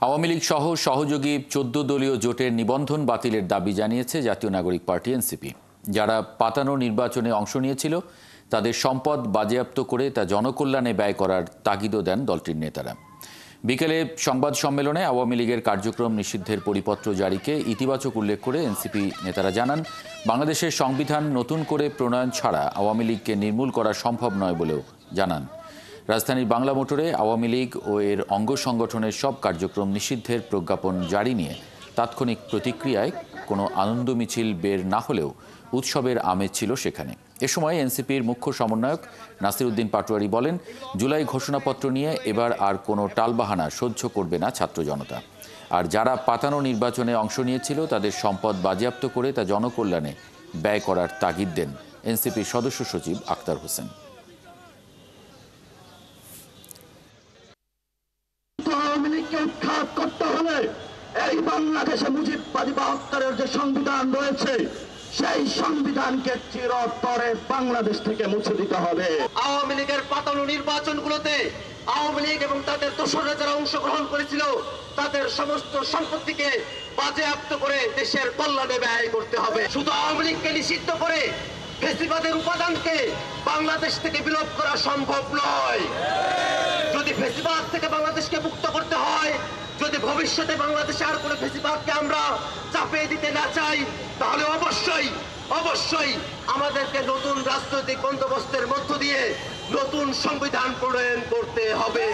আওয়ামী লীগ সহ সহযোগী ১৪ দলীয় জোটের নিবন্ধন বাতিলের দাবি জানিয়েছে জাতীয় নাগরিক পার্টি এনসিপি। যারা পাতানো নির্বাচনে অংশ নিয়েছিল তাদের সম্পদ বাজেয়াপ্ত করে তা জনকল্যাণে ব্যয় করার তাগিদও দেন দলটির নেতারা। বিকেলে সংবাদ সম্মেলনে আওয়ামী লীগের কার্যক্রম নিষিদ্ধের পরিপত্র জারিকে ইতিবাচক উল্লেখ করে এনসিপি নেতারা জানান, বাংলাদেশের সংবিধান নতুন করে প্রণয়ন ছাড়া আওয়ামী লীগকে নির্মূল করা সম্ভব নয় বলেও জানান। রাজধানীর বাংলা মোটরে আওয়ামী লীগ ও এর অঙ্গ সংগঠনের সব কার্যক্রম নিষিদ্ধের প্রজ্ঞাপন জারি নিয়ে তাৎক্ষণিক প্রতিক্রিয়ায় কোনো আনন্দ মিছিল বের না হলেও উৎসবের আমেজ ছিল সেখানে। এ সময় এনসিপির মুখ্য সমন্বয়ক নাসির উদ্দিন পাটোয়ারি বলেন, জুলাই ঘোষণাপত্র নিয়ে এবার আর কোনো টালবাহানা সহ্য করবে না ছাত্র জনতা। আর যারা পাতানো নির্বাচনে অংশ নিয়েছিল তাদের সম্পদ বাজেয়াপ্ত করে তা জনকল্যাণে ব্যয় করার তাগিদ দেন এনসিপির সদস্য সচিব আক্তার হোসেন। উৎখাত করতে হলে এই বাংলাদেশে মুজিববাদী বাহাত্তরের যে সংবিধান রয়েছে সেই সংবিধানকে চিরতরে বাংলাদেশ থেকে মুছে দিতে হবে। আওয়ামী লীগের পাতানো নির্বাচনগুলোতে আওয়ামী লীগ এবং তাদের দোসররা যারা অংশগ্রহণ করেছিল তাদের সমস্ত সম্পত্তিকে বাজেয়াপ্ত করে দেশের কল্যাণে ব্যয় করতে হবে। শুধু আওয়ামী লীগকে নিষিদ্ধ করে ফেসিবাদের উপাদানকে বাংলাদেশ থেকে বিলোপ করা সম্ভব নয়। যদি ফেসিবাদ থেকে বাংলাদেশকে মুক্ত করতে হয়, যদি ভবিষ্যতে বাংলাদেশে আর কোনো ফেসিবাদকে আমরা চাপিয়ে দিতে না চাই, তাহলে অবশ্যই আমাদেরকে নতুন রাজনৈতিক বন্দোবস্তের মধ্য দিয়ে নতুন সংবিধান প্রণয়ন করতে হবে।